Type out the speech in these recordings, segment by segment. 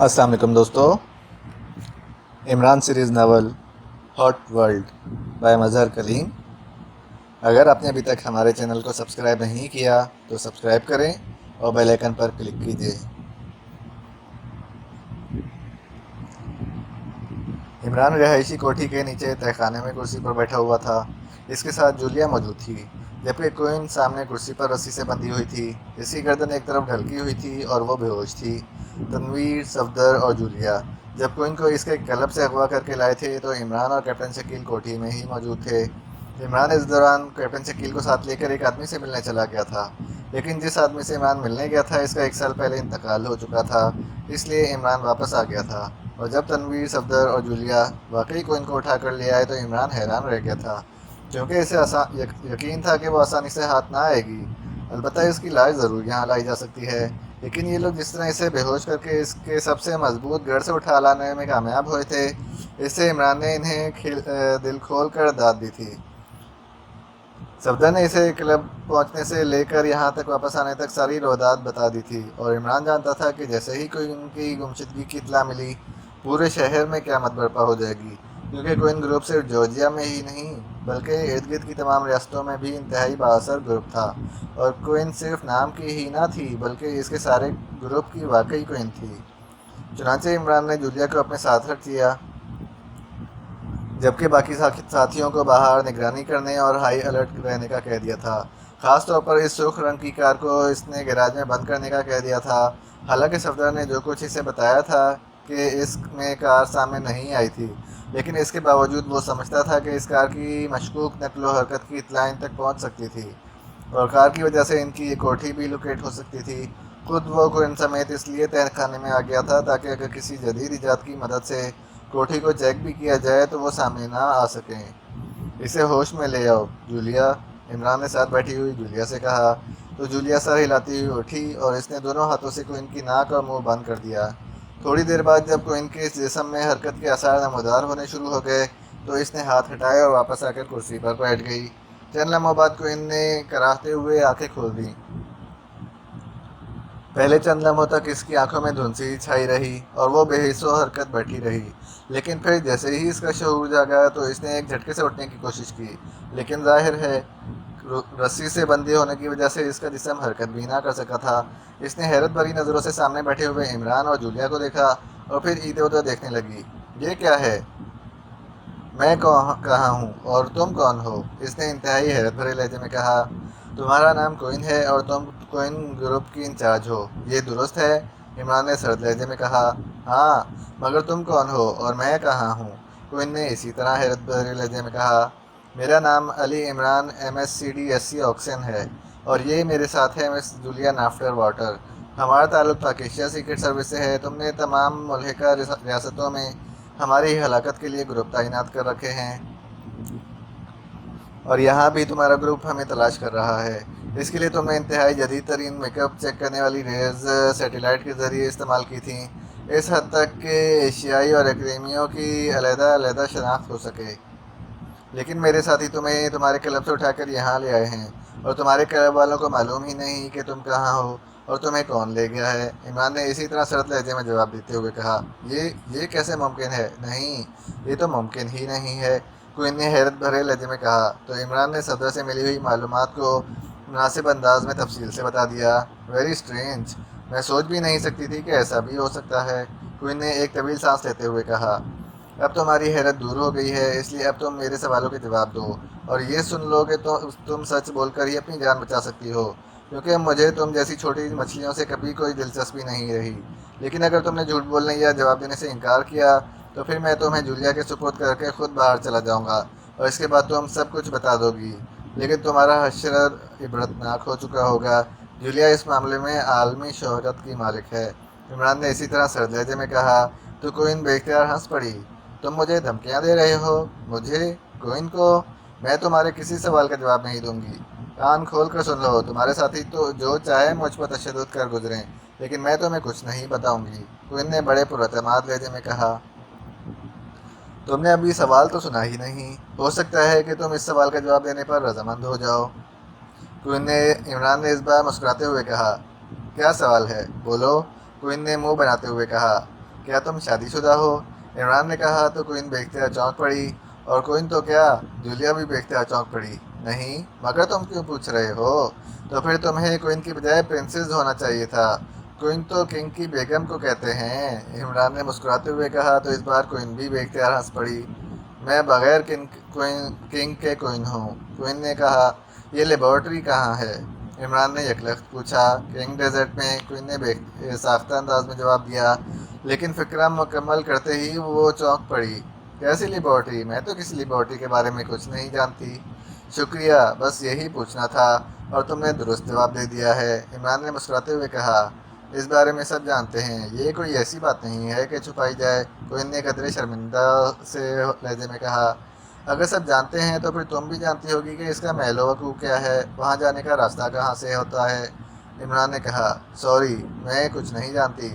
السلام علیکم دوستو. Imran series novel hot world by Mazhar Kaleem. اگر آپ نے ابھی تک ہمارے چینل کو سبسکرائب نہیں کیا تو سبسکرائب کریں اور بیل آئیکن پر کلک کیجیے. عمران رہائشی کوٹھی کے نیچے تہہ خانے میں کرسی پر بیٹھا ہوا تھا. اس کے ساتھ جولیا موجود تھی، جبکہ کوئن سامنے کرسی پر رسی سے بندھی ہوئی تھی. اس کی گردن ایک طرف ڈھلکی ہوئی تھی اور وہ بے ہوش تھی. تنویر، صفدر اور جولیا جب کوئن کو اس کے کلب سے اغوا کر کے لائے تھے تو عمران اور کیپٹن شکیل کوٹھی میں ہی موجود تھے. عمران اس دوران کیپٹن شکیل کو ساتھ لے کر ایک آدمی سے ملنے چلا گیا تھا، لیکن جس آدمی سے عمران ملنے گیا تھا اس کا 1 سال پہلے انتقال ہو چکا تھا. اس لیے عمران واپس آ گیا تھا، اور جب تنویر، صفدر اور جولیا واقعی کوئن کو اٹھا کر لے آئے تو عمران حیران رہ گیا تھا، کیونکہ اسے یقین تھا کہ وہ آسانی سے ہاتھ نہ آئے گی. البتہ اس کی لاش ضرور یہاں لائی جا سکتی ہے، لیکن یہ لوگ جس طرح اسے بے ہوش کر کے اس کے سب سے مضبوط گڑھ سے اٹھا لانے میں کامیاب ہوئے تھے، اس سے عمران نے انہیں دل کھول کر داد دی تھی. صفدر نے اسے کلب پہنچنے سے لے کر یہاں تک واپس آنے تک ساری رویداد بتا دی تھی، اور عمران جانتا تھا کہ جیسے ہی کوئی ان کی گمشدگی کی اطلاع ملی پورے شہر میں قیامت برپا ہو جائے گی، کیونکہ کوئن گروپ صرف جارجیا میں ہی نہیں بلکہ ارد گرد کی تمام ریاستوں میں بھی انتہائی بااثر گروپ تھا، اور کوئن صرف نام کی ہی نہ تھی بلکہ اس کے سارے گروپ کی واقعی کوئن تھی. چنانچہ عمران نے جولیا کو اپنے ساتھ رکھ دیا، جبکہ باقی ساتھیوں کو باہر نگرانی کرنے اور ہائی الرٹ رہنے کا کہہ دیا تھا. خاص طور پر اس سرخ رنگ کی کار کو اس نے گیراج میں بند کرنے کا کہہ دیا تھا. حالانکہ صفدر نے جو کچھ اسے بتایا تھا کہ اس میں کار سامنے نہیں آئی تھی، لیکن اس کے باوجود وہ سمجھتا تھا کہ اس کار کی مشکوک نقل و حرکت کی اطلاع ان تک پہنچ سکتی تھی، اور کار کی وجہ سے ان کی یہ کوٹھی بھی لوکیٹ ہو سکتی تھی. خود وہ کوئن سمیت اس لیے تہہ خانے میں آ گیا تھا تاکہ اگر کسی جدید ایجاد کی مدد سے کوٹھی کو چیک بھی کیا جائے تو وہ سامنے نہ آ سکیں. اسے ہوش میں لے آؤ جولیا، عمران نے ساتھ بیٹھی ہوئی جولیا سے کہا. تو جولیا سر ہلاتی ہوئی اٹھی اور اس نے دونوں ہاتھوں سے کوئن کی ناک اور منہ بند کر دیا. تھوڑی دیر بعد جب کوئن کے اس جسم میں حرکت کے آثار نمودار ہونے شروع ہو گئے تو اس نے ہاتھ ہٹائے اور واپس آ کر کرسی پر بیٹھ گئی. چند لمحوں بعد کوئن نے کراہتے ہوئے آنکھیں کھول دیں. پہلے چند لمحوں تک اس کی آنکھوں میں دھند سی چھائی رہی اور وہ بے حس و حرکت بیٹھی رہی، لیکن پھر جیسے ہی اس کا شعور جاگا تو اس نے ایک جھٹکے سے اٹھنے کی کوشش کی، لیکن ظاہر ہے رسی سے بندھی ہونے کی وجہ سے اس کا جسم حرکت بھی نہ کر سکا تھا. اس نے حیرت بھری نظروں سے سامنے بیٹھے ہوئے عمران اور جولیا کو دیکھا اور پھر ادھر ادھر دیکھنے لگی. یہ کیا ہے؟ میں کہاں ہوں اور تم کون ہو؟ اس نے انتہائی حیرت بھرے لہجے میں کہا. تمہارا نام کوئن ہے اور تم کوئن گروپ کی انچارج ہو، یہ درست ہے؟ عمران نے سرد لہجے میں کہا. ہاں، مگر تم کون ہو اور میں کہاں ہوں؟ کوئن نے اسی طرح حیرت بھرے لہجے میں کہا. میرا نام علی عمران MSCDSC آکسن ہے، اور یہ میرے ساتھ ہے مس جولیا نافٹر واٹر. ہمارا تعلق پاکستان سیکرٹ سروس سے ہے. تم نے تمام ملحقہ ریاستوں میں ہماری ہلاکت کے لیے گروپ تعینات کر رکھے ہیں، اور یہاں بھی تمہارا گروپ ہمیں تلاش کر رہا ہے. اس کے لیے تم نے انتہائی جدید ترین میک اپ چیک کرنے والی ریز سیٹلائٹ کے ذریعے استعمال کی تھیں، اس حد تک کہ ایشیائی اور ایکڈیمیوں کی علیحدہ علیحدہ شناخت ہو سکے. لیکن میرے ساتھی تمہیں تمہارے کلب سے اٹھا کر یہاں لے آئے ہیں، اور تمہارے کلب والوں کو معلوم ہی نہیں کہ تم کہاں ہو اور تمہیں کون لے گیا ہے. عمران نے اسی طرح سرد لہجے میں جواب دیتے ہوئے کہا. یہ کیسے ممکن ہے؟ نہیں، یہ تو ممکن ہی نہیں ہے، کوئن نے حیرت بھرے لہجے میں کہا. تو عمران نے صفدر سے ملی ہوئی معلومات کو مناسب انداز میں تفصیل سے بتا دیا. ویری اسٹرینج، میں سوچ بھی نہیں سکتی تھی کہ ایسا بھی ہو سکتا ہے، کوئن نے ایک طویل سانس لیتے ہوئے کہا. اب تمہاری حیرت دور ہو گئی ہے، اس لیے اب تم میرے سوالوں کے جواب دو، اور یہ سن لو کہ تم سچ بول کر ہی اپنی جان بچا سکتی ہو، کیونکہ مجھے تم جیسی چھوٹی مچھلیوں سے کبھی کوئی دلچسپی نہیں رہی. لیکن اگر تم نے جھوٹ بولنے یا جواب دینے سے انکار کیا تو پھر میں تمہیں جولیا کے سپرد کر کے خود باہر چلا جاؤں گا، اور اس کے بعد تم سب کچھ بتا دو گی، لیکن تمہارا حشر عبرتناک ہو چکا ہوگا. جولیا اس معاملے میں عالمی شہرت کی مالک ہے، عمران نے اسی طرح سرد لہجے میں کہا. تو کوئن بے اختیار ہنس پڑی. تم مجھے دھمکیاں دے رہے ہو؟ مجھے؟ کوئن کو؟ میں تمہارے کسی سوال کا جواب نہیں دوں گی. کان کھول کر سن لو، تمہارے ساتھی تو جو چاہے مجھ پر تشدد کر گزریں، لیکن میں تمہیں کچھ نہیں بتاؤں گی، کوئن نے بڑے پراعتماد لہجے میں کہا. تم نے ابھی سوال تو سنا ہی نہیں، ہو سکتا ہے کہ تم اس سوال کا جواب دینے پر رضامند ہو جاؤ. عمران نے اس بار مسکراتے ہوئے کہا. کیا سوال ہے؟ بولو، کوئن نے منہ بناتے ہوئے کہا. کیا تم شادی شدہ ہو؟ عمران نے کہا تو کوئن بے اختیار چونک پڑی، اور کوئن تو کیا، جولیا بھی بے اختیار چونک پڑی۔ نہیں، مگر تم کیوں پوچھ رہے ہو؟ تو پھر تمہیں کوئن کی بجائے پرنسس ہونا چاہیے تھا، کوئن تو کنگ کی بیگم کو کہتے ہیں۔ عمران نے مسکراتے ہوئے کہا تو اس بار کوئن بھی بے اختیار ہنس پڑی۔ میں بغیر کنگ کے کوئن ہوں، کوئن نے کہا۔ یہ لیبارٹری کہاں ہے؟ عمران نے یکلخت پوچھا۔ کنگ ڈیزرٹ میں، کوئن نے بے ساختہ انداز میں جواب دیا، لیکن فکرہ مکمل کرتے ہی وہ چونک پڑی۔ کیسی لیبارٹری؟ میں تو کسی لیبارٹری کے بارے میں کچھ نہیں جانتی۔ شکریہ، بس یہی پوچھنا تھا، اور تم نے درست جواب دے دیا ہے، عمران نے مسکراتے ہوئے کہا۔ اس بارے میں سب جانتے ہیں، یہ کوئی ایسی بات نہیں ہے کہ چھپائی جائے، کوئن نے قدرے شرمندہ سے لہجے میں کہا۔ اگر سب جانتے ہیں تو پھر تم بھی جانتی ہوگی کہ اس کا محل و وقوع کیا ہے، وہاں جانے کا راستہ کہاں سے ہوتا ہے۔ عمران نے کہا، سوری، میں کچھ نہیں جانتی۔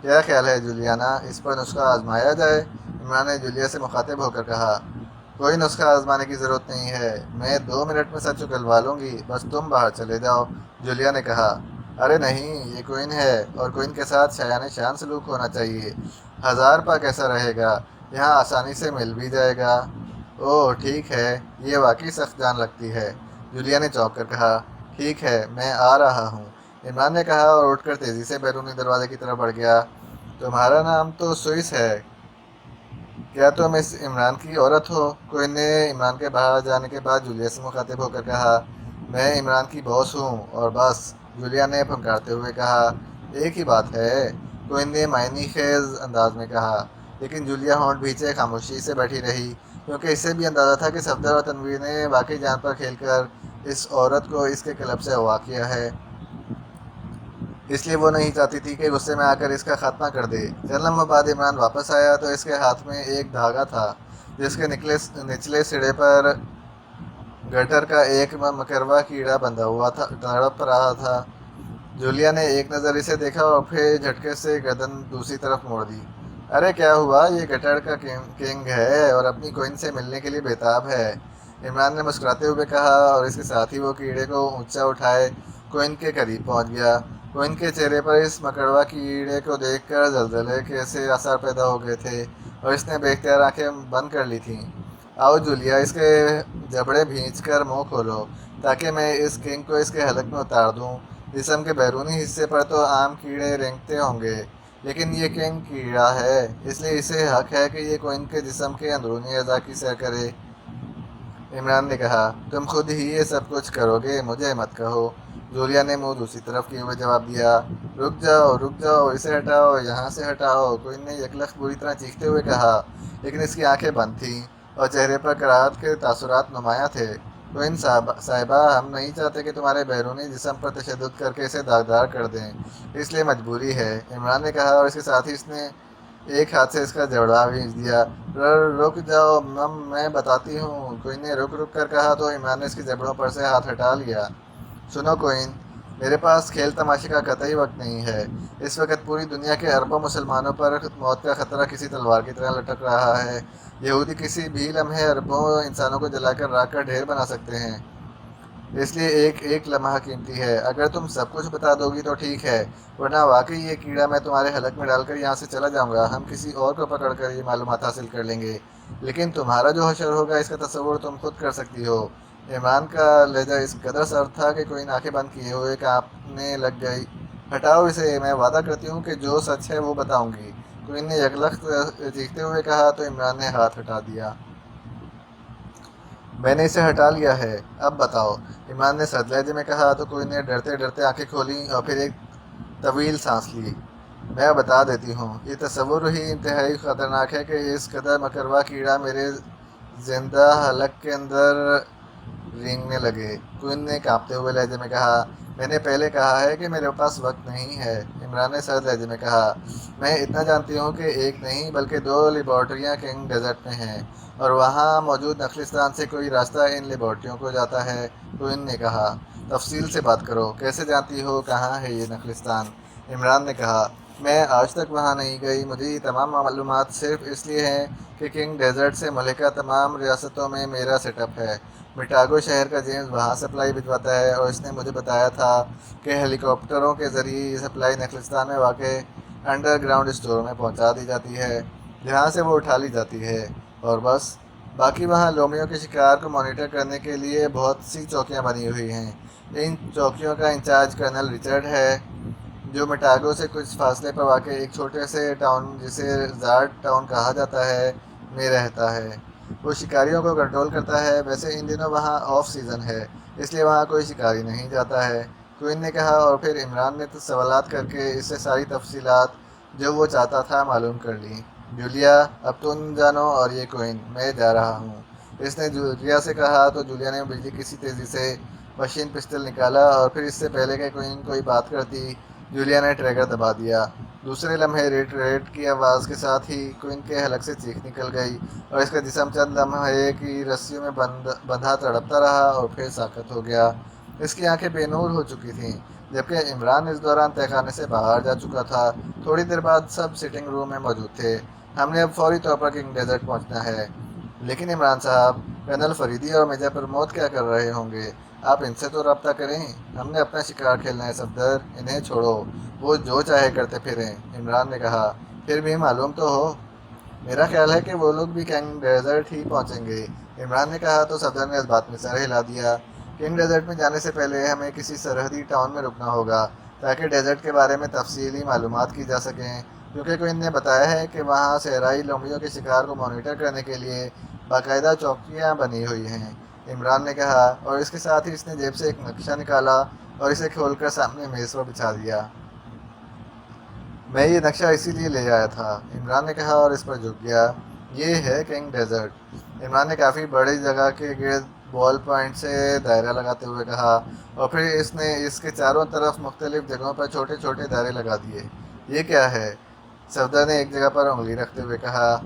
کیا خیال ہے جولیانا، اس پر نسخہ آزمایا جائے؟ عمران نے جولیا سے مخاطب ہو کر کہا۔ کوئی نسخہ آزمانے کی ضرورت نہیں ہے، میں 2 منٹ میں سچ اگلوا لوں گی، بس تم باہر چلے جاؤ، جولیا نے کہا۔ ارے نہیں، یہ کوئن ہے، اور کوئن کے ساتھ شایان شان سلوک ہونا چاہیے۔ 1000 کیسا رہے گا، یہاں آسانی سے مل بھی جائے گا۔ اوہ ٹھیک ہے، یہ واقعی سخت جان لگتی ہے، جولیا نے چونک کر کہا۔ ٹھیک ہے، میں آ رہا ہوں، عمران نے کہا اور اٹھ کر تیزی سے بیرونی دروازے کی طرف بڑھ گیا۔ تمہارا نام تو سوئس ہے، کیا تم اس عمران کی عورت ہو؟ کوئن نے عمران کے باہر جانے کے بعد جولیا سے مخاطب ہو کر کہا۔ میں عمران کی باس ہوں، اور بس، جولیا نے پھنکارتے ہوئے کہا۔ ایک ہی بات ہے، کوئن نے معنی خیز انداز میں کہا، لیکن جولیا ہونٹ بھینچے خاموشی سے بیٹھی رہی، کیونکہ اسے بھی اندازہ تھا کہ صفدر اور تنویر نے واقعی جان پر کھیل کر اس عورت کو اس کے کلب سے اغوا کیا ہے، اس لیے وہ نہیں چاہتی تھی کہ غصے میں آ کر اس کا خاتمہ کر دے۔ چند لمحوں بعد عمران واپس آیا تو اس کے ہاتھ میں ایک دھاگا تھا، جس کے نچلے سرے پر گٹر کا ایک مکروا کیڑا بندھا ہوا تھا، تڑپ رہا تھا۔ جولیا نے ایک نظر اسے دیکھا اور پھر جھٹکے سے گردن دوسری طرف موڑ دی۔ ارے کیا ہوا، یہ گٹر کا کنگ ہے اور اپنی کوئن سے ملنے کے لیے بےتاب ہے، عمران نے مسکراتے ہوئے کہا، اور اس کے ساتھ ہی وہ کیڑے کو اونچا اٹھائے کوئن کے قریب پہنچ گیا۔ کوئن کے چہرے پر اس مکڑوا کیڑے کو دیکھ کر زلزلے کے سے آثار پیدا ہو گئے تھے، اور اس نے بے اختیار آنکھیں بند کر لی تھیں۔ آؤ جولیا، اس کے جبڑے بھینچ کر منہ کھولو، تاکہ میں اس کنگ کو اس کے حلق میں اتار دوں۔ جسم کے بیرونی حصے پر تو عام کیڑے رینگتے ہوں گے، لیکن یہ کنگ کیڑا ہے، اس لیے اسے حق ہے کہ یہ کوئن کے جسم کے اندرونی اعضاء کی سیر کرے۔ عمران نے کہا، تم خود ہی یہ سب کچھ کرو گے، مجھے مت کہو، جولیا نے منہ دوسری طرف کیے ہوئے جواب دیا۔ رک جاؤ، اسے ہٹاؤ، یہاں سے ہٹاؤ، کوئن نے یکلخت بری طرح چیختے ہوئے کہا، لیکن اس کی آنکھیں بند تھیں اور چہرے پر کراہت کے تاثرات نمایاں تھے۔ کوئن صاحبہ، ہم نہیں چاہتے کہ تمہارے بیرونی جسم پر تشدد کر کے اسے داغدار کر دیں، اس لیے مجبوری ہے، عمران نے کہا، اور اس کے ساتھ ہی اس نے ایک ہاتھ سے اس کا جبڑا بھینچ دیا۔ رک جاؤ، میں بتاتی ہوں، کوئن نے رک کر کہا تو عمران نے اس کے جبڑوں پر سے ہاتھ ہٹا لیا۔ سنو کوئن، میرے پاس کھیل تماشے کا قطعی وقت نہیں ہے، اس وقت پوری دنیا کے اربوں مسلمانوں پر موت کا خطرہ کسی تلوار کی طرح لٹک رہا ہے۔ یہودی کسی بھی لمحے اربوں انسانوں کو جلا کر راکھ کا ڈھیر بنا سکتے ہیں، اس لیے ایک ایک لمحہ قیمتی ہے۔ اگر تم سب کچھ بتا دو گی تو ٹھیک ہے، ورنہ واقعی یہ کیڑا میں تمہارے حلق میں ڈال کر یہاں سے چلا جاؤں گا، ہم کسی اور کو پکڑ کر یہ معلومات حاصل کر لیں گے، لیکن تمہارا جو حشر ہوگا اس کا تصور تم خود کر سکتی ہو۔ عمران کا لہجہ اس قدر سرد تھا کہ کوئی آنکھیں بند کیے ہوئے کانپنے لگ گئی۔ ہٹاؤ اسے، میں وعدہ کرتی ہوں کہ جو سچ ہے وہ بتاؤں گی، کوئن نے یکلخت چیختے ہوئے کہا تو عمران نے ہاتھ ہٹا دیا۔ میں نے اسے ہٹا لیا ہے، اب بتاؤ، عمران نے سرد لہجے میں کہا تو کوئن نے ڈرتے ڈرتے آنکھیں کھولیں اور پھر ایک طویل سانس لی۔ میں بتا دیتی ہوں، یہ تصور ہی انتہائی خطرناک ہے کہ اس قدر مکروا کیڑا میرے زندہ حلق کے اندر رینگنے لگے، کوئن نے کانپتے ہوئے لہجے میں کہا۔ میں نے پہلے کہا ہے کہ میرے پاس وقت نہیں ہے، عمران نے سرد لہجے میں کہا۔ میں اتنا جانتی ہوں کہ ایک نہیں بلکہ 2 لیبارٹریاں کنگ ڈیزرٹ میں ہیں، اور وہاں موجود نخلستان سے کوئی راستہ ان لیبارٹریوں کو جاتا ہے، کوئن نے کہا۔ تفصیل سے بات کرو، کیسے جانتی ہو کہاں ہے یہ نخلستان؟ عمران نے کہا، میں آج تک وہاں نہیں گئی، مجھے یہ تمام معلومات صرف اس لیے ہیں کہ کنگ ڈیزرٹ سے ملحقہ تمام ریاستوں میں میرا سیٹ اپ ہے۔ مٹاگو شہر کا جیمز وہاں سپلائی بھجواتا ہے، اور اس نے مجھے بتایا تھا کہ ہیلی کاپٹروں کے ذریعے یہ سپلائی نخلستان میں واقع انڈر گراؤنڈ اسٹور میں پہنچا دی جاتی ہے، جہاں سے وہ اٹھا لی جاتی ہے، اور بس باقی وہاں لومڑیوں کے شکار کو مانیٹر کرنے کے لیے بہت سی چوکیاں بنی ہوئی ہیں۔ ان چوکیوں کا انچارج کرنل رچرڈ ہے، جو مٹاگو سے کچھ فاصلے پر واقع ایک چھوٹے سے ٹاؤن جسے زارٹ ٹاؤن کہا جاتا ہے میں رہتا ہے۔ وہ شکاریوں کو کنٹرول کرتا ہے۔ ویسے ان دنوں وہاں آف سیزن ہے، اس لیے وہاں کوئی شکاری نہیں جاتا ہے، کوئن نے کہا، اور پھر عمران نے سوالات کر کے اس سے ساری تفصیلات جو وہ چاہتا تھا معلوم کر لیں۔ جولیا، اب تم جانو اور یہ کوئن، میں جا رہا ہوں، اس نے جولیا سے کہا۔ تو جولیا نے بجلی کسی تیزی سے مشین پسٹل نکالا، اور پھر اس سے پہلے کہ کوئن کوئی بات کرتی، جولیا نے ٹریگر دبا دیا۔ دوسرے لمحے ریٹ ریٹ کی آواز کے ساتھ ہی کوئن کے حلق سے چیخ نکل گئی، اور اس کا جسم چند لمحے کی رسیوں میں بندھا تڑپتا رہا اور پھر ساکت ہو گیا۔ اس کی آنکھیں بے نور ہو چکی تھیں، جبکہ عمران اس دوران تہہ خانے سے باہر جا چکا تھا۔ تھوڑی دیر بعد سب سٹنگ روم میں موجود تھے۔ ہم نے اب فوری طور پر کنگ ڈیزرٹ پہنچنا ہے۔ لیکن عمران صاحب، کرنل فریدی اور میجر پرمود کیا کر رہے ہوں گے؟ آپ ان سے تو رابطہ کریں۔ ہم نے اپنا شکار کھیلنا ہے صفدر، انہیں چھوڑو، وہ جو چاہے کرتے پھریں، عمران نے کہا۔ پھر بھی معلوم تو ہو۔ میرا خیال ہے کہ وہ لوگ بھی کنگ ڈیزرٹ ہی پہنچیں گے، عمران نے کہا۔ تو صفدر نے اس بات میں سر ہلا دیا۔ کنگ ڈیزرٹ میں جانے سے پہلے ہمیں کسی سرحدی ٹاؤن میں رکنا ہوگا، تاکہ ڈیزرٹ کے بارے میں تفصیلی معلومات کی جا سکیں، کیونکہ کوئن نے بتایا ہے کہ وہاں صحرائی لومڑیوں کے شکار کو مانیٹر کرنے کے لیے باقاعدہ چوکیاں بنی ہوئی ہیں، عمران نے کہا، اور اس کے ساتھ ہی اس نے جیب سے ایک نقشہ نکالا اور اسے کھول کر سامنے میز پر بچھا دیا۔ میں یہ نقشہ اسی لیے لے آیا تھا، عمران نے کہا اور اس پر جھک گیا۔ یہ ہے کنگ ڈیزرٹ، عمران نے کافی بڑی جگہ کے گرد بال پوائنٹ سے دائرہ لگاتے ہوئے کہا، اور پھر اس نے اس کے چاروں طرف مختلف جگہوں پر چھوٹے چھوٹے دائرے لگا دیے۔ یہ کیا ہے؟ صفدر نے ایک جگہ پر انگلی رکھتے ہوئے کہا۔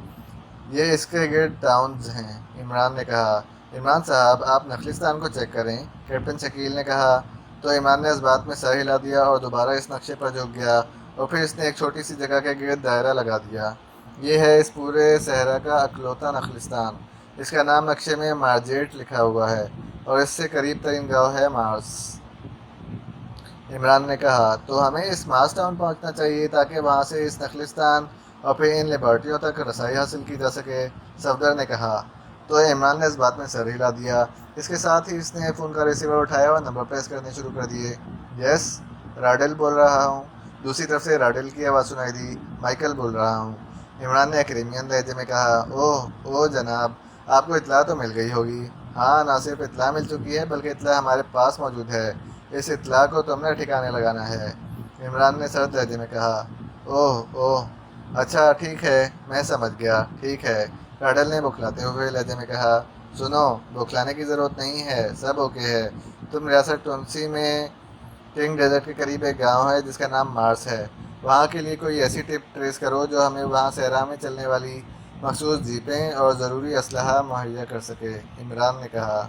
یہ اس کے گرد ٹاؤنز ہیں، عمران نے کہا۔ عمران صاحب، آپ نخلستان کو چیک کریں، کیپٹن شکیل نے کہا۔ تو عمران نے اس بات میں سر ہلا دیا اور دوبارہ اس نقشے پر جھک گیا، اور پھر اس نے ایک چھوٹی سی جگہ کے گرد دائرہ لگا دیا۔ یہ ہے اس پورے صحرا کا اکلوتا نخلستان، اس کا نام نقشے میں مارجیٹ لکھا ہوا ہے، اور اس سے قریب ترین گاؤں ہے مارس، عمران نے کہا۔ تو ہمیں اس مارس ٹاؤن پہنچنا چاہیے تاکہ وہاں سے اس نخلستان اور پھر ان لیبارٹریوں تک رسائی حاصل کی جا سکے، صفدر نے کہا۔ تو عمران نے اس بات میں سر ہلا دیا۔ اس کے ساتھ ہی اس نے فون کا ریسیور اٹھایا اور نمبر پریس کرنے شروع کر دیے۔ یس، راڈل بول رہا ہوں، دوسری طرف سے راڈل کی آواز سنائی دی۔ مائیکل بول رہا ہوں، عمران نے ایکریمین لہجے میں کہا۔ اوہ جناب، آپ کو اطلاع تو مل گئی ہوگی۔ ہاں، نہ صرف اطلاع مل چکی ہے بلکہ اطلاع ہمارے پاس موجود ہے۔ اس اطلاع کو تم نے ٹھکانے لگانا ہے، عمران نے سرد لہجے میں کہا۔ اوہ، اچھا ٹھیک ہے، میں سمجھ گیا، ٹھیک ہے، راڈل نے بوکھلاتے ہوئے لہجے میں کہا۔ سنو، بوکھلانے کی ضرورت نہیں ہے، سب اوکے ہے۔ تم ریاست ٹونسی میں کنگ ڈیزرٹ کے قریب ایک گاؤں ہے جس کا نام مارس ہے، وہاں کے لیے کوئی ایسی ٹپ ٹریس کرو جو ہمیں وہاں صحرا میں چلنے والی مخصوص جیپیں اور ضروری اسلحہ مہیا کر سکے، عمران نے کہا۔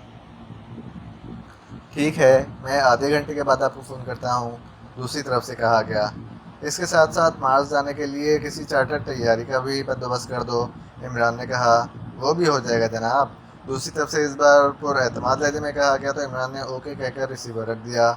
ٹھیک ہے، میں آدھے گھنٹے کے بعد آپ کو فون کرتا ہوں، دوسری طرف سے کہا گیا۔ اس کے ساتھ ساتھ مارس جانے کے لیے کسی چارٹر تیاری کا بھی بندوبست کر دو، عمران نے کہا۔ وہ بھی ہو جائے گا جناب، دوسری طرف سے اس بار پر اعتماد لہجے میں کہا گیا۔ تو عمران نے اوکے کہہ کر ریسیور رکھ دیا۔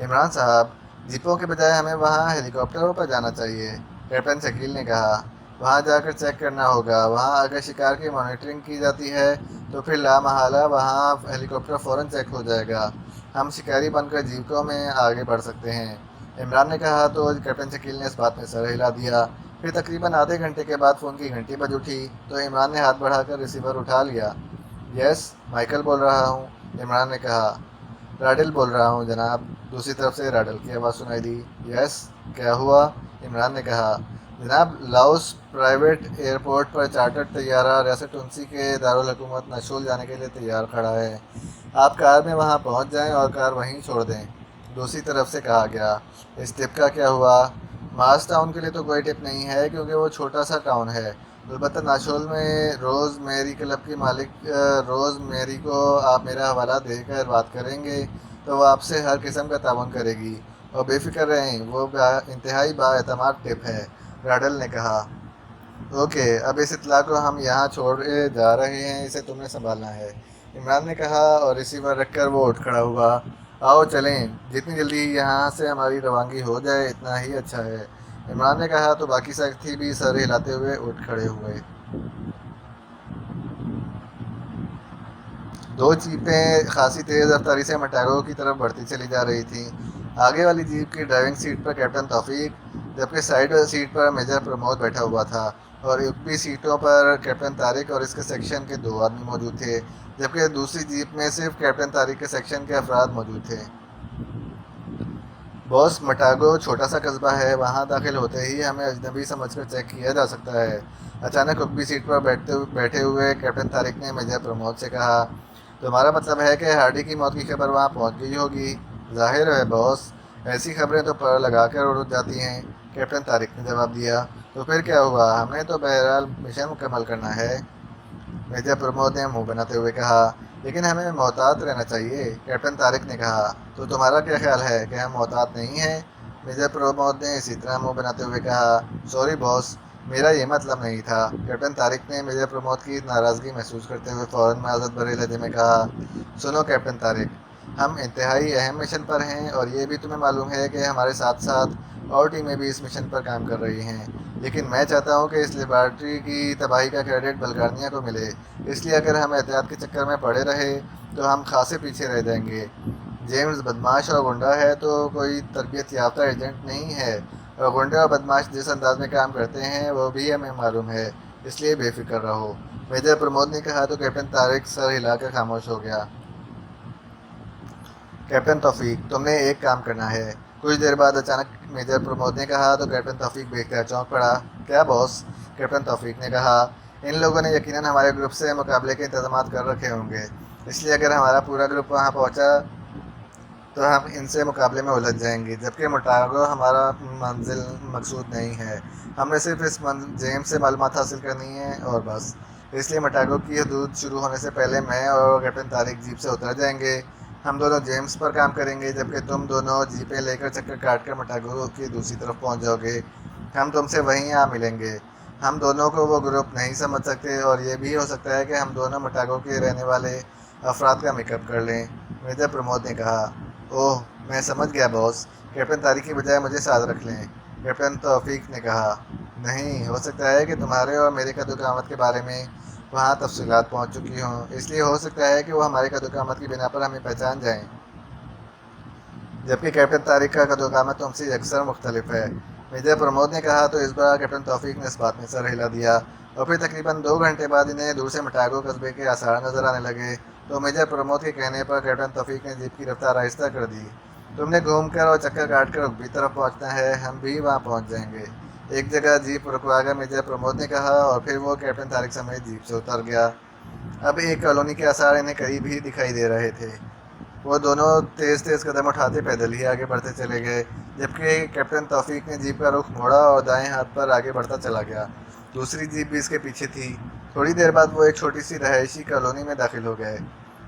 عمران صاحب، جیپوں کے بجائے ہمیں وہاں ہیلی کاپٹروں پر جانا چاہیے، کیپٹن شکیل نے کہا۔ وہاں جا کر چیک کرنا ہوگا، وہاں اگر شکار کی مانیٹرنگ کی جاتی ہے تو پھر لامحالہ وہاں ہیلی کاپٹر فوراً چیک ہو جائے گا، ہم شکاری بن کر جیپوں میں آگے بڑھ سکتے ہیں، عمران نے کہا۔ تو کیپٹن شکیل نے اس بات میں سر ہلا دیا۔ پھر تقریباً آدھے گھنٹے کے بعد فون کی گھنٹی بج اٹھی، تو عمران نے ہاتھ بڑھا کر ریسیور اٹھا لیا۔ یس، مائیکل بول رہا ہوں، عمران نے کہا۔ راڈل بول رہا ہوں جناب، دوسری طرف سے راڈل کی آواز سنائی دی۔ یس، کیا ہوا؟ عمران نے کہا۔ جناب، لاؤس پرائیویٹ ایئرپورٹ پر چارٹر طیارہ ریاست ٹونسی کے دارالحکومت نشول جانے کے لیے تیار کھڑا ہے، آپ کار میں وہاں پہنچ جائیں اور کار وہیں چھوڑ دیں، دوسری طرف سے کہا گیا۔ اس ٹپ کا کیا ہوا؟ مارس ٹاؤن کے لیے تو کوئی ٹپ نہیں ہے کیونکہ وہ چھوٹا سا ٹاؤن ہے، البتہ ناشول میں روز میری کلب کی مالک روز میری کو آپ میرا حوالہ دے کر بات کریں گے تو وہ آپ سے ہر قسم کا تعاون کرے گی، اور بے فکر رہیں، وہ انتہائی با اعتماد ٹپ ہے، راڈل نے کہا۔ اوکے، اب اس اطلاع کو ہم یہاں چھوڑے جا رہے ہیں، اسے تم نے سنبھالنا ہے، عمران نے کہا، اور ریسیور رکھ کر وہ اٹھ کھڑا ہوا۔ آؤ چلیں، جتنی جلدی یہاں سے ہماری روانگی ہو جائے اتنا ہی اچھا ہے، عمران نے کہا تو باقی ساتھی بھی سر ہلاتے ہوئے اٹھ کھڑے ہوئے۔ دو جیپیں خاصی تیز رفتاری سے مٹاگو کی طرف بڑھتی چلی جا رہی تھیں۔ آگے والی جیپ کی ڈرائیونگ سیٹ پر کیپٹن توفیق، جبکہ سائیڈ سیٹ پر میجر پرمود بیٹھا ہوا تھا، اور اوپری سیٹوں پر کیپٹن طارق اور اس کے سیکشن کے 2 آدمی موجود تھے، جبکہ دوسری جیپ میں صرف کیپٹن طارق کے سیکشن کے افراد موجود تھے۔ باس، مٹاگو چھوٹا سا قصبہ ہے، وہاں داخل ہوتے ہی ہمیں اجنبی سمجھ کر چیک کیا جا سکتا ہے۔ اچانک اوپری سیٹ پر بیٹھے ہوئے کیپٹن طارق نے میجر پرمود سے کہا، تمہارا مطلب ہے کہ ہارڈی کی موت کی خبر وہاں پہنچ گئی ہوگی؟ ظاہر ہے باس، ایسی خبریں تو پر لگا کر اڑ جاتی ہیں، کیپٹن طارق نے جواب دیا۔ تو پھر کیا ہوا؟ ہم نے تو بہرحال مشن مکمل کرنا ہے، میجر پرمود نے منہ بناتے ہوئے کہا۔ لیکن ہمیں محتاط رہنا چاہیے، کیپٹن طارق نے کہا۔ تو تمہارا کیا خیال ہے کہ ہم محتاط نہیں ہیں؟ میجر پرمود نے اسی طرح منہ بناتے ہوئے کہا۔ سوری باس، میرا یہ مطلب نہیں تھا، کیپٹن طارق نے میجر پرمود کی ناراضگی محسوس کرتے ہوئے فوراً معذرت بھرے لہجے میں کہا۔ سنو کیپٹن طارق، ہم انتہائی اہم مشن پر ہیں، اور یہ بھی تمہیں معلوم ہے کہ ہمارے ساتھ ساتھ اور ٹیمیں بھی اس مشن پر کام کر رہی ہیں، لیکن میں چاہتا ہوں کہ اس لیبارٹری کی تباہی کا کریڈٹ بلغاریہ کو ملے، اس لیے اگر ہم احتیاط کے چکر میں پڑے رہے تو ہم خاصے پیچھے رہ جائیں گے۔ جیمز بدماش اور غنڈہ ہے تو کوئی تربیت یافتہ ایجنٹ نہیں ہے، اور غنڈے اور بدماش جس انداز میں کام کرتے ہیں وہ بھی ہمیں معلوم ہے، اس لیے بے فکر رہو، میجر پرمود نے کہا تو کیپٹن طارق سر ہلا کر خاموش ہو گیا۔ کیپٹن توفیق، تم نے ایک کام کرنا ہے، کچھ دیر بعد اچانک میجر پرمود نے کہا تو کیپٹن توفیق بے اختیار چونک پڑا۔ کیا باس؟ کیپٹن توفیق نے کہا۔ ان لوگوں نے یقیناً ہمارے گروپ سے مقابلے کے انتظامات کر رکھے ہوں گے، اس لیے اگر ہمارا پورا گروپ وہاں پہنچا تو ہم ان سے مقابلے میں الجھ جائیں گے، جبکہ مٹاگو ہمارا منزل مقصود نہیں ہے، ہم نے صرف اس جیمز سے معلومات حاصل کرنی ہے اور بس۔ اس لیے مٹاگو کی حدود شروع ہونے سے پہلے میں اور کیپٹن طارق جیپ سے اتر جائیں گے، ہم دونوں جیمز پر کام کریں گے، جبکہ تم دونوں جیپیں لے کر چکر کاٹ کر مٹاگو کی دوسری طرف پہنچ جاؤ گے، ہم تم سے وہیں آ ملیں گے۔ ہم دونوں کو وہ گروپ نہیں سمجھ سکتے، اور یہ بھی ہو سکتا ہے کہ ہم دونوں مٹاگو کے رہنے والے افراد کا میک اپ کر لیں، میجر پرمود نے کہا۔ اوہ، میں سمجھ گیا باس، کیپٹن طارق کی بجائے مجھے ساتھ رکھ لیں، کیپٹن توفیق نے کہا۔ نہیں، ہو سکتا ہے کہ تمہارے اور میرے قد و قامت کے بارے میں وہاں تفصیلات پہنچ چکی ہوں، اس لیے ہو سکتا ہے کہ وہ ہمارے قد و قامت کی بنا پر ہمیں پہچان جائیں، جبکہ کیپٹن طارق کا قد و قامت تم سے یکسر مختلف ہے، میجر پرمود نے کہا تو اس بار کیپٹن توفیق نے اس بات میں سر ہلا دیا، اور پھر تقریباً 2 گھنٹے بعد انہیں دور سے مٹاگو قصبے کے آثار نظر آنے لگے، تو میجر پرمود کے کہنے پر کیپٹن توفیق نے جیپ کی رفتار آہستہ کر دی۔ تم نے گھوم کر اور چکر کاٹ کر اوپری طرف پہنچنا ہے، ہم بھی وہاں پہنچ جائیں گے، ایک جگہ جیپ رکوا کر میجر پرمود نے کہا، اور پھر وہ کیپٹن طارق سمیت جیپ سے اتر گیا۔ اب ایک کالونی کے آثار انہیں قریب ہی دکھائی دے رہے تھے، وہ دونوں تیز تیز قدم اٹھاتے پیدل ہی آگے بڑھتے چلے گئے، جبکہ کیپٹن توفیق نے جیپ کا رخ موڑا اور دائیں ہاتھ پر آگے بڑھتا چلا گیا، دوسری جیپ بھی اس کے پیچھے تھی۔ تھوڑی دیر بعد وہ ایک چھوٹی سی رہائشی کالونی میں داخل ہو گئے۔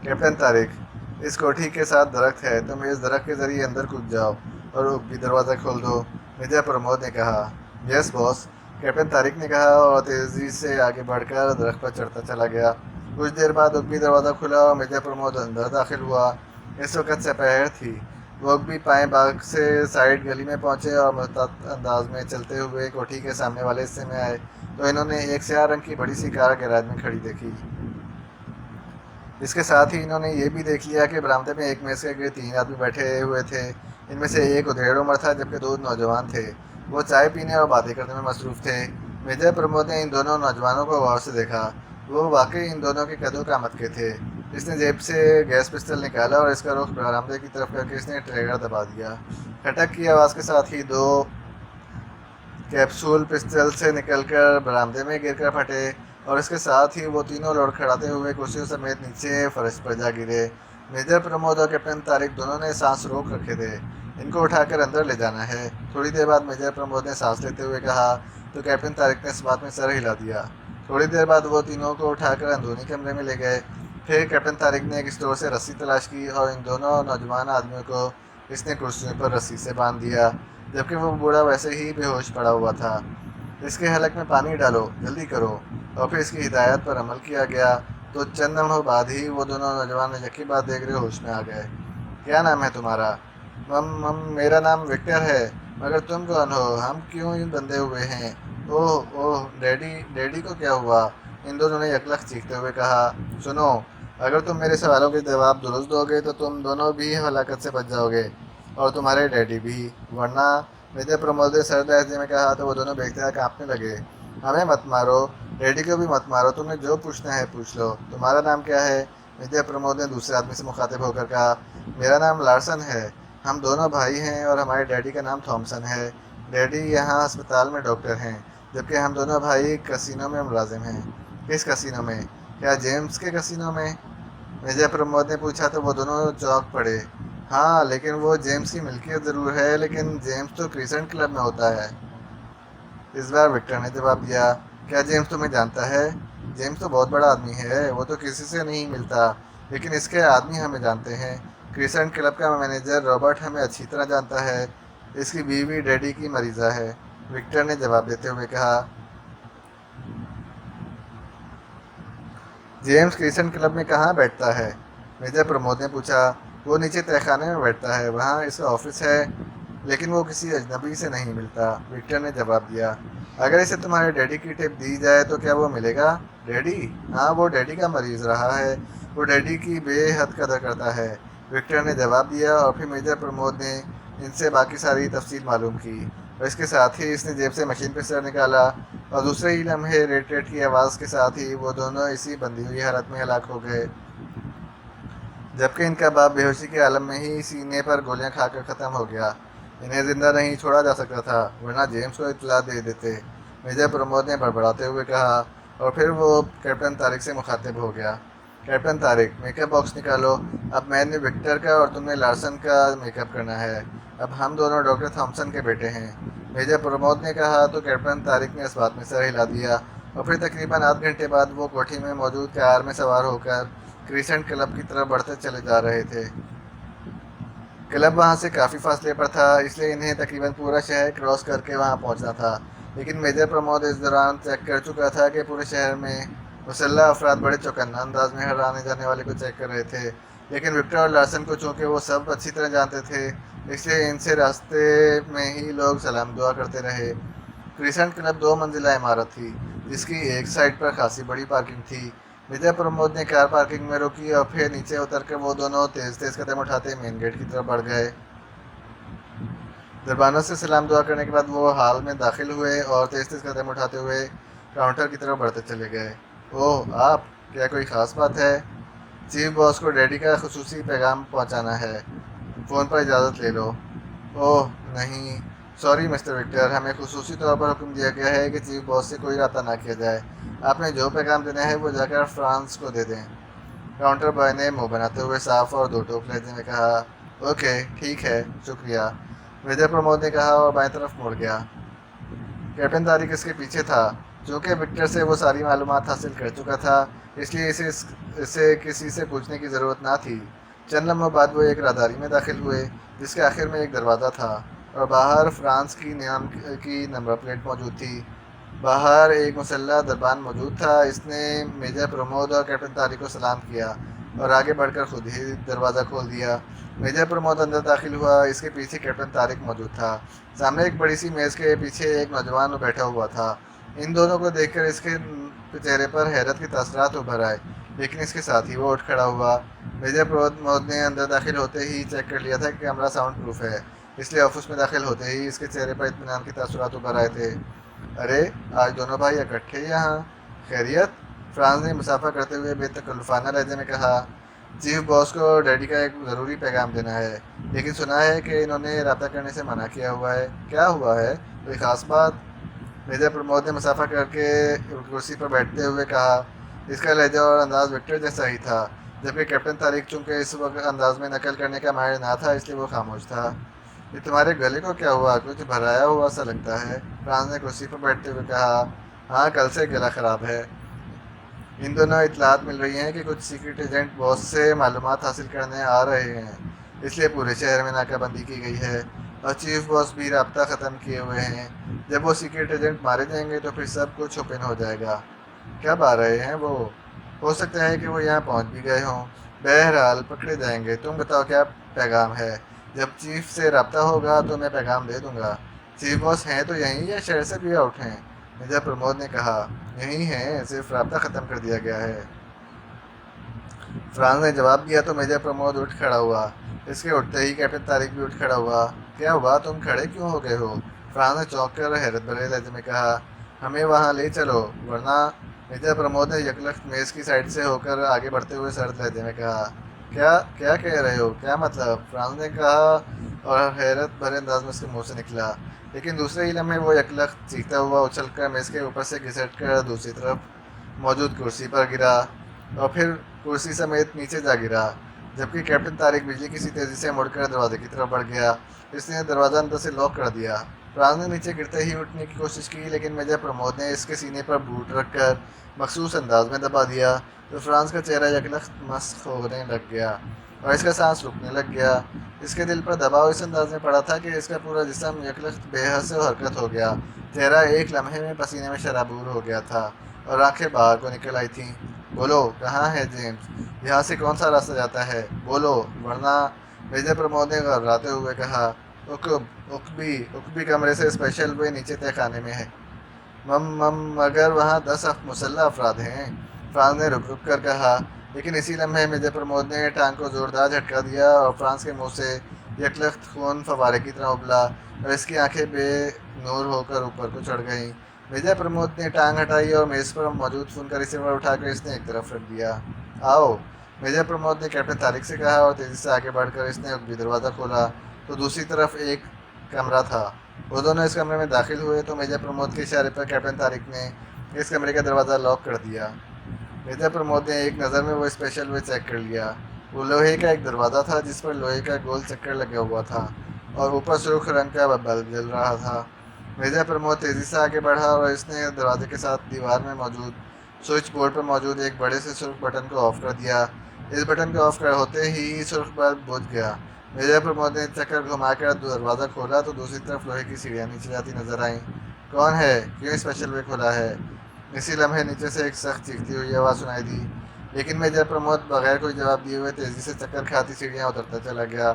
کیپٹن طارق، اس کوٹھی کے ساتھ درخت ہے، تم اس درخت کے ذریعے اندر کود جاؤ اور اوپری دروازہ کھول دو، میجر پرمود نے کہا۔ یس باس، کیپٹن طارق نے کہا اور تیزی سے آگے بڑھ کر درخت پر چڑھتا چلا گیا۔ کچھ دیر بعد اوپری دروازہ کھلا اور میجر پرمود اندر داخل ہوا۔ اس وقت سپہر تھی، وہ بھی پائیں باغ سے سائیڈ گلی میں پہنچے اور محتاط انداز میں چلتے ہوئے کوٹھی کے سامنے والے حصے میں آئے تو انہوں نے ایک سیاہ رنگ کی بڑی سی کار گیراج میں کھڑی دیکھی۔ اس کے ساتھ ہی انہوں نے یہ بھی دیکھ لیا کہ برآمدے میں ایک میز کے گرد 3 آدمی بیٹھے ہوئے تھے، ان میں سے ایک ادھیڑ عمر تھا جبکہ 2 نوجوان تھے، وہ چائے پینے اور باتیں کرنے میں مصروف تھے۔ میجر پرمود نے ان دونوں نوجوانوں کو غور سے دیکھا، وہ واقعی ان دونوں کے قد و قامت کے تھے۔ اس نے جیب سے گیس پسٹل نکالا اور اس کا رخ برآمدے کی طرف کر کے اس نے ٹریگر دبا دیا، کھٹک کی آواز کے ساتھ ہی 2 کیپسول پسٹل سے نکل کر برآمدے میں گر کر پھٹے، اور اس کے ساتھ ہی وہ تینوں لڑکھڑاتے ہوئے کرسیوں سمیت نیچے فرش پر جا گرے۔ میجر پرمود اور کیپٹن طارق دونوں نے سانس روک رکھے تھے، ان کو اٹھا کر اندر لے جانا ہے، تھوڑی دیر بعد میجر پرمود نے سانس لیتے ہوئے کہا تو کیپٹن طارق نے اس بات میں سر ہلا دیا۔ تھوڑی دیر بعد وہ تینوں کو اٹھا کر اندرونی کمرے میں لے گئے، پھر کیپٹن طارق نے ایک اسٹور سے رسی تلاش کی اور ان دونوں نوجوان آدمیوں کو اس نے کرسیوں پر رسی سے باندھ دیا، جبکہ وہ بوڑھا ویسے ہی بے ہوش پڑا ہوا تھا۔ اس کے حلق میں پانی ڈالو، جلدی کرو، اور پھر اس کی ہدایت پر عمل کیا گیا تو چند لمحوں بعد ہی وہ دونوں نوجوان یکے بعد دیگرے ہوش میں آ گئے۔ کیا نام ہے تمہارا؟ میرا نام وکٹر ہے، مگر تم کون ہو؟ ہم کیوں یوں بندھے ہوئے ہیں؟ اوہ اوہ، ڈیڈی ڈیڈی کو کیا ہوا؟ ان دونوں نے یکلخ چیختے ہوئے کہا۔ سنو، اگر تم میرے سوالوں کے جواب درست دو گے تو تم دونوں بھی ہلاکت سے بچ جاؤ گے، اور تمہارے ڈیڈی بھی، ورنہ… میجر پرمود نے سرد لہجے میں کہا تو وہ دونوں بے اختیار کانپنے لگے۔ ہمیں مت مارو، ڈیڈی کو بھی مت مارو، تمہیں جو پوچھنا ہے پوچھ لو۔ تمہارا نام کیا ہے؟ میجر پرمود نے دوسرے آدمی سے مخاطب ہو کر کہا۔ میرا نام لارسن ہے، ہم دونوں بھائی ہیں اور ہمارے ڈیڈی کا نام تھامسن ہے۔ ڈیڈی یہاں ہسپتال میں ڈاکٹر ہیں، جبکہ ہم دونوں بھائی کسینو میں ملازم ہیں۔ کس کسینو میں؟ کیا جیمز کے کسینو میں؟ میجر پرمود نے پوچھا تو وہ دونوں چونک پڑے۔ ہاں، لیکن وہ جیمز کی ملکیت ضرور ہے، لیکن جیمز تو کریسنٹ کلب میں ہوتا ہے۔ اس بار وکٹر نے جواب دیا۔ کیا جیمز تمہیں جانتا ہے؟ جیمز تو بہت بڑا آدمی ہے، وہ تو کسی سے نہیں ملتا، لیکن اس کے آدمی ہمیں جانتے ہیں۔ کریسنٹ کلب کا مینیجر رابرٹ ہمیں اچھی طرح جانتا ہے، اس کی بیوی ڈیڈی کی مریضہ ہے، وکٹر نے جواب دیتے ہوئے کہا۔ جیمز کریسنٹ کلب میں کہاں بیٹھتا ہے؟ میجر پرمود نے پوچھا۔ وہ نیچے تہہ خانے میں بیٹھتا ہے، وہاں اس کا آفس ہے، لیکن وہ کسی اجنبی سے نہیں ملتا، وکٹر نے جواب دیا۔ اگر اسے تمہارے ڈیڈی کی ٹپ دی جائے تو کیا وہ ملے گا؟ ڈیڈی؟ ہاں، وہ ڈیڈی کا مریض رہا ہے، وہ ڈیڈی کی بے حد قدر کرتا ہے، وکٹر نے جواب دیا، اور پھر میجر پرمود نے ان سے باقی ساری تفصیل معلوم کی، اور اس کے ساتھ ہی اس نے جیب سے مشین پہ سر نکالا، اور دوسرے ہی لمحے ریٹ ریٹ کی آواز کے ساتھ ہی وہ دونوں اسی بندھی ہوئی حالت میں ہلاک ہو گئے، جبکہ ان کا باپ بے ہوشی کے عالم میں ہی سینے پر گولیاں کھا کر ختم ہو گیا۔ انہیں زندہ نہیں چھوڑا جا سکتا تھا، ورنہ جیمز کو اطلاع دے دیتے، میجر پرمود نے بڑبڑاتے ہوئے کہا، اور پھر وہ کیپٹن طارق سے مخاطب ہو گیا۔ Captain Tariq, make up box نکالو، اب میں نے وکٹر کا اور تم نے لارسن کا میک اپ کرنا ہے، اب ہم دونوں ڈاکٹر تھامسن کے بیٹے ہیں، میجر پرمود نے کہا تو کیپٹن طارق نے اس بات میں سر ہلا دیا، اور پھر تقریباً آدھ گھنٹے بعد وہ کوٹھی میں موجود کار میں سوار ہو کر کریسنٹ کلب کی طرف بڑھتے چلے جا رہے تھے۔ کلب وہاں سے کافی فاصلے پر تھا، اس لیے انہیں تقریباً پورا شہر کراس کر کے وہاں پہنچنا تھا، لیکن میجر پرمود اس دوران چیک کر چکا تھا کہ پورے شہر میں مسلح افراد بڑے چوکنا انداز میں ہر آنے جانے والے کو چیک کر رہے تھے، لیکن وکٹر اور لارسن کو چونکہ وہ سب اچھی طرح جانتے تھے، اس لیے ان سے راستے میں ہی لوگ سلام دعا کرتے رہے۔ کریسنٹ کلب 2 منزلہ عمارت تھی، جس کی ایک سائڈ پر خاصی بڑی پارکنگ تھی۔ میجر پرمود نے کار پارکنگ میں روکی، اور پھر نیچے اتر کر وہ دونوں تیز تیز قدم اٹھاتے مین گیٹ کی طرف بڑھ گئے۔ دربانوں سے سلام دعا کرنے کے بعد وہ ہال میں داخل ہوئے اور تیز تیز قدم اٹھاتے ہوئے کاؤنٹر کی طرف بڑھتے چلے گئے۔ اوہ آپ، کیا کوئی خاص بات ہے؟ چیف باس کو ڈیڈی کا خصوصی پیغام پہنچانا ہے، فون پر اجازت لے لو۔ اوہ نہیں، سوری مسٹر وکٹر، ہمیں خصوصی طور پر حکم دیا گیا ہے کہ چیف باس سے کوئی رابطہ نہ کیا جائے، آپ نے جو پیغام دینا ہے وہ جا کر فرانس کو دے دیں، کاؤنٹر بوائے نے منہ بناتے ہوئے صاف اور دو ٹوک لہجے میں کہا۔ اوکے ٹھیک ہے، شکریہ، میجر پرمود نے کہا اور بائیں طرف مڑ گیا۔ کیپٹن طارق اس کے پیچھے تھا، چونکہ وکٹر سے وہ ساری معلومات حاصل کر چکا تھا، اس لیے اسے کسی سے پوچھنے کی ضرورت نہ تھی۔ چند لمحوں بعد وہ ایک راہداری میں داخل ہوئے، جس کے آخر میں ایک دروازہ تھا، اور باہر فرانس کی نام کی نمبر پلیٹ موجود تھی۔ باہر ایک مسلح دربان موجود تھا، اس نے میجر پرمود اور کیپٹن طارق کو سلام کیا اور آگے بڑھ کر خود ہی دروازہ کھول دیا۔ میجر پرمود اندر داخل ہوا، اس کے پیچھے کیپٹن طارق موجود تھا، سامنے ایک بڑی سی میز کے پیچھے ایک نوجوان بیٹھا ہوا تھا۔ ان دونوں کو دیکھ کر اس کے چہرے پر حیرت کے تاثرات ابھر آئے، لیکن اس کے ساتھ ہی وہ اٹھ کھڑا ہوا۔ میجر پرمود نے اندر داخل ہوتے ہی چیک کر لیا تھا کہ کمرہ ساؤنڈ پروف ہے، اس لیے آفس میں داخل ہوتے ہی اس کے چہرے پر اطمینان کے تاثرات ابھر آئے تھے۔ ارے آج دونوں بھائی اکٹھے یہاں، خیریت؟ فرانس نے مسافہ کرتے ہوئے بے تکلفانہ لہجے میں کہا۔ چیف باس کو ڈیڈی کا ایک ضروری پیغام دینا ہے، لیکن سنا ہے کہ انہوں نے رابطہ کرنے سے منع کیا ہوا ہے، کیا ہوا ہے؟ کوئی خاص بات؟ میجر پرمود نے مسافہ کر کے کرسی پر بیٹھتے ہوئے کہا۔ اس کا لہجہ اور انداز وکٹر جیسا ہی تھا، جبکہ کیپٹن طارق چونکہ اس وقت انداز میں نقل کرنے کا ماہر نہ تھا، اس لیے وہ خاموش تھا۔ یہ تمہارے گلے کو کیا ہوا؟ کچھ بھرایا ہوا سا لگتا ہے، فرانس نے کرسی پر بیٹھتے ہوئے کہا۔ ہاں، کل سے گلا خراب ہے، ان دونوں اطلاعات مل رہی ہیں کہ کچھ سیکرٹ ایجنٹ باس سے معلومات حاصل کرنے آ رہے ہیں، اس لیے پورے شہر میں ناکہ بندی کی گئی ہے، اور چیف باس بھی رابطہ ختم کیے ہوئے ہیں۔ جب وہ سیکرٹ ایجنٹ مارے جائیں گے تو پھر سب کچھ اوپن ہو جائے گا۔ کب آ رہے ہیں وہ؟ ہو سکتا ہے کہ وہ یہاں پہنچ بھی گئے ہوں، بہرحال پکڑے جائیں گے۔ تم بتاؤ کیا پیغام ہے؟ جب چیف سے رابطہ ہوگا تو میں پیغام دے دوں گا۔ چیف باس ہیں تو یہیں یا شہر سے بھی آؤٹ ہیں؟ میجر پرمود نے کہا، یہیں ہیں، صرف رابطہ ختم کر دیا گیا ہے۔ فرانس نے جواب دیا تو میجر پرمود اٹھ کھڑا ہوا۔ اس کے اٹھتے ہی کیپٹن طارق بھی اٹھ کھڑا ہوا۔ کیا ہوا، تم کھڑے کیوں ہو گئے ہو؟ فرانس نے چونک کر حیرت بھرے لہجے میں کہا، ہمیں وہاں لے چلو ورنہ۔ میجر پرمود نے یکلخت میز کی سائڈ سے ہو کر آگے بڑھتے ہوئے سرد لہجے میں کہا، کیا کہہ رہے ہو، کیا مطلب؟ فرانس نے کہا اور حیرت بھرے انداز میں اس کے منہ سے نکلا۔ لیکن دوسرے ہی لمحے وہ یکلخت چیختا ہوا اچھل کر میز کے اوپر سے گھسٹ کر دوسری طرف موجود کرسی پر گرا اور پھر کرسی سمیت نیچے جا گرا، جبکہ کیپٹن طارق بجلی کسی تیزی سے مڑ کر دروازے کی طرف بڑھ گیا۔ اس نے دروازہ اندر سے لاک کر دیا۔ فرانس نے نیچے گرتے ہی اٹھنے کی کوشش کی، لیکن میجر پرمود نے اس کے سینے پر بوٹ رکھ کر مخصوص انداز میں دبا دیا تو فرانس کا چہرہ یکلخت مسخ ہونے لگ گیا اور اس کا سانس رکنے لگ گیا۔ اس کے دل پر دباؤ اس انداز میں پڑا تھا کہ اس کا پورا جسم یکلخت بے حس و حرکت ہو گیا۔ چہرہ ایک لمحے میں پسینے میں شرابور ہو گیا تھا اور آنکھیں باہر کو نکل آئی تھیں۔ بولو، کہاں ہے جیمز؟ یہاں سے کون سا راستہ جاتا ہے؟ بولو ورنہ۔ میجر پرمود نے گھبراتے ہوئے کہا، عقبی کمرے سے اسپیشل وے نیچے تہ خانے میں ہے، مگر وہاں 10 مسلح افراد ہیں، فرانس نے رک کر کہا۔ لیکن اسی لمحے میجر پرمود نے ٹانگ کو زوردار جھٹکا دیا اور فرانس کے منہ سے یکلخت خون فوارے کی طرح ابلا اور اس کی آنکھیں بے نور ہو کر اوپر کو چڑھ گئیں۔ میجر پرمود نے ٹانگ ہٹائی اور میز پر موجود فون کا ریسیور اٹھا کر اس نے ایک طرف رکھ دیا۔ آؤ، میجر پرمود نے کیپٹن طارق سے کہا اور تیزی سے آگے بڑھ کر اس نے عقبی دروازہ کھولا تو دوسری طرف ایک کمرہ تھا۔ وہ دونوں اس کمرے میں داخل ہوئے تو میجر پرمود کے اشارے پر کیپٹن طارق نے اس کمرے کا دروازہ لاک کر دیا۔ میجر پرمود نے ایک نظر میں وہ اسپیشل وے چیک کر لیا۔ وہ لوہے کا ایک دروازہ تھا جس پر لوہے کا گول چکر لگا ہوا تھا اور اوپر سرخ رنگ کا بلب جل رہا تھا۔ میجر پرمود تیزی سے آگے بڑھا اور اس نے دروازے کے ساتھ دیوار میں موجود سوئچ بورڈ پر موجود ایک بڑے سے سرخ بٹن کو آف کر دیا۔ اس بٹن کو آف ہوتے ہی سرخ بلب بجھ گیا۔ میجر پرمود نے چکر گھما کر دروازہ کھولا تو دوسری طرف لوہے کی سیڑھیاں نیچے جاتی نظر آئیں۔ کون ہے؟ کیوں اسپیشل وے کھولا ہے؟ اسی لمحے نیچے سے ایک سخت چیختی ہوئی آواز سنائی دی، لیکن میجر پرمود بغیر کوئی جواب دیے ہوئے تیزی سے چکر کھاتی سیڑھیاں اترتا چلا گیا۔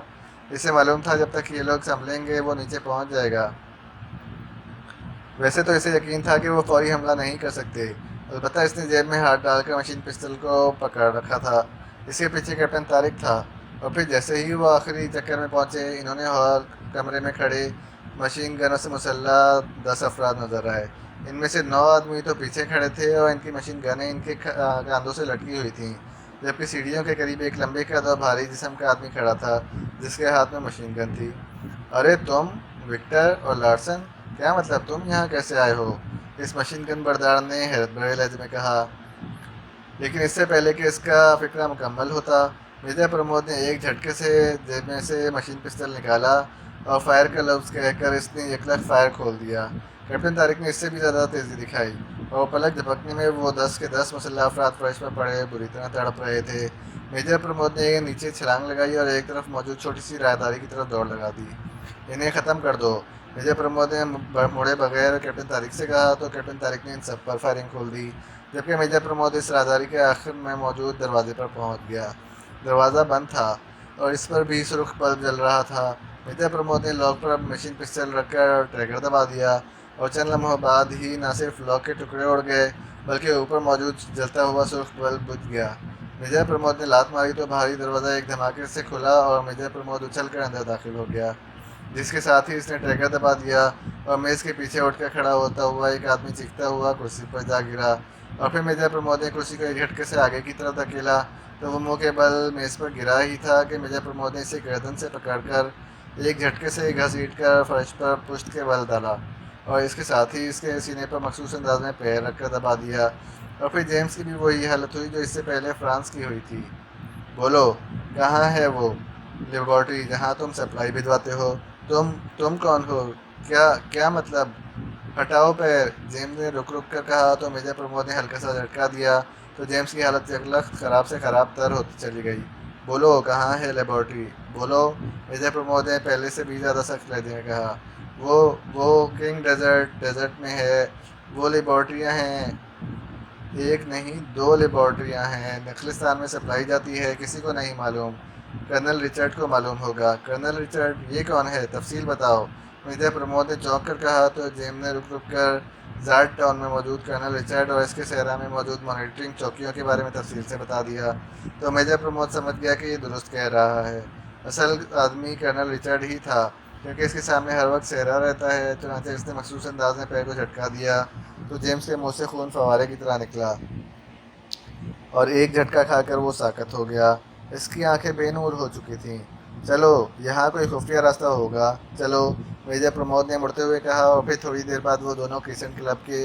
اسے معلوم تھا جب تک یہ لوگ سنبھلیں گے وہ نیچے پہنچ جائے گا۔ ویسے تو اسے یقین تھا کہ وہ فوری حملہ نہیں کر سکتے، البتہ اس نے جیب میں ہاتھ ڈال کر مشین پستول کو پکڑ رکھا تھا۔ اس کے پیچھے کیپٹن طارق تھا اور پھر جیسے ہی وہ آخری چکر میں پہنچے انہوں نے ہال کمرے میں کھڑے مشین گنوں سے مسلح 10 افراد نظر آئے۔ ان میں سے 9 آدمی تو پیچھے کھڑے تھے اور ان کی مشین گنیں ان کے کاندھوں سے لٹکی ہوئی تھیں، جبکہ سیڑھیوں کے قریب ایک لمبے قد اور بھاری جسم کا آدمی کھڑا تھا جس کے ہاتھ میں مشین گن تھی۔ ارے تم، وکٹر اور لارسن، کیا مطلب، تم یہاں کیسے آئے ہو؟ اس مشین گن بردار نے حیرت بھرے لہجے میں کہا۔ لیکن اس سے پہلے کہ اس کا فکرہ مکمل ہوتا، میجر پرمود نے ایک جھٹکے سے جیب میں سے مشین پستول نکالا اور فائر کا لفظ کہہ کر اس نے یکلخت فائر کھول دیا۔ کیپٹن طارق نے اس سے بھی زیادہ تیزی دکھائی اور پلک جھپکنے میں وہ 10 کے 10 مسلح افراد فرش پر پڑے بری طرح تڑپ رہے تھے۔ میجر پرمود نے نیچے چھلانگ لگائی اور ایک طرف موجود چھوٹی سی راہداری کی طرف دوڑ لگا دی۔ انہیں ختم کر دو، میجر پرمود نے مڑے بغیر کیپٹن طارق سے کہا تو کیپٹن طارق نے ان سب پر فائرنگ کھول دی، جبکہ میجر پرمود اس راہداری کے آخر میں موجود دروازے پر پہنچ گیا۔ دروازہ بند تھا اور اس پر بھی سرخ بلب جل رہا تھا۔ میجر پرمود نے لاک پر مشین پستول رکھ کر ٹریگر دبا دیا اور چند لمحوں بعد ہی نہ صرف لاک کے ٹکڑے اڑ گئے بلکہ اوپر موجود جلتا ہوا سرخ بلب بجھ گیا۔ میجر پرمود نے لات ماری تو بھاری دروازہ ایک دھماکے سے کھلا اور میجر پرمود اچھل کر اندر داخل ہو گیا، جس کے ساتھ ہی اس نے ٹریگر دبا دیا اور میز کے پیچھے اٹھ کر کھڑا ہوتا ہوا ایک آدمی چیختا ہوا کرسی پر جا گرا اور پھر میجر پرمود نے کرسی کو ایک جھٹکے سے آگے کی طرف دھکیلا تو وہ منہ کے بل میز پر گرا ہی تھا کہ میجر پرمود نے اسے گردن سے پکڑ کر ایک جھٹکے سے گھسیٹ کر فرش پر پشت کے بل ڈالا اور اس کے ساتھ ہی اس کے سینے پر مخصوص انداز میں پیر رکھ کر دبا دیا۔ اور پھر جیمز کی بھی وہی حالت ہوئی جو اس سے پہلے فرانس کی ہوئی تھی۔ بولو، کہاں ہے وہ لیبارٹری جہاں تم سپلائی بھجواتے ہو؟ تم کون ہو؟ کیا مطلب؟ ہٹاؤ پیر، جیمز نے رک کر کہا تو میجر پرمود نے ہلکا سا جھٹکا دیا تو جیمز کی حالت یکلخت خراب سے خراب تر ہوتی چلی گئی۔ بولو، کہاں ہے لیبارٹری؟ بولو، میجر پرمود نے پہلے سے بھی زیادہ سخت لہجے میں کہا۔ وہ کنگ ڈیزرٹ میں ہے، وہ لیبارٹریاں ہیں، ایک نہیں 2 لیبارٹریاں ہیں، نخلستان میں سپلائی جاتی ہے، کسی کو نہیں معلوم، کرنل رچرڈ کو معلوم ہوگا۔ Colonel Richard? یہ کون ہے؟ تفصیل بتاؤ۔ میجر پرمود نے چونک کر کہا تو جیم نے رک رک کر زارٹ ٹاؤن میں موجود کرنل رچرڈ اور اس کے صحرا میں موجود مانیٹرنگ چوکیوں کے بارے میں تفصیل سے بتا دیا تو میجر پرمود سمجھ گیا کہ یہ درست کہہ رہا ہے۔ اصل آدمی کرنل رچرڈ ہی تھا کیونکہ اس کے سامنے ہر وقت صحرا رہتا ہے۔ چنانچہ اس نے مخصوص انداز میں پیر کو جھٹکا دیا تو جیمز کے منہ سے خون فوارے کی طرح نکلا اور ایک جھٹکا کھا کر وہ ساکت ہو گیا۔ اس کی آنکھیں بے نور ہو چکی تھیں۔ چلو یہاں کوئی خفیہ راستہ ہوگا، چلو، میجر پرمود نے مڑتے ہوئے کہا اور پھر تھوڑی دیر بعد وہ دونوں کرسنٹ کلب کے